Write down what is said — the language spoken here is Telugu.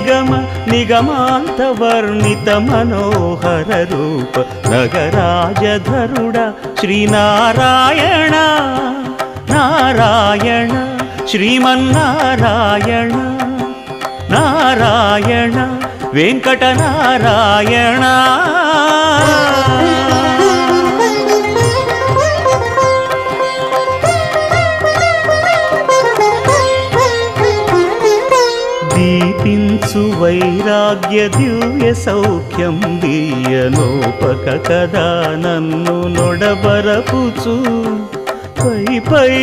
నిగమ నిగమాంతవర్ణిత మనోహర రూప నగరాజధరుడ శ్రీనారాయణ నారాయణ శ్రీమన్నారాయణ నారాయణ వెంకటనారాయణ. దీపించు వైరాగ్య దివ్య సౌఖ్యం దీయనోపక కదా నన్ను నొడబరపుచు పై పై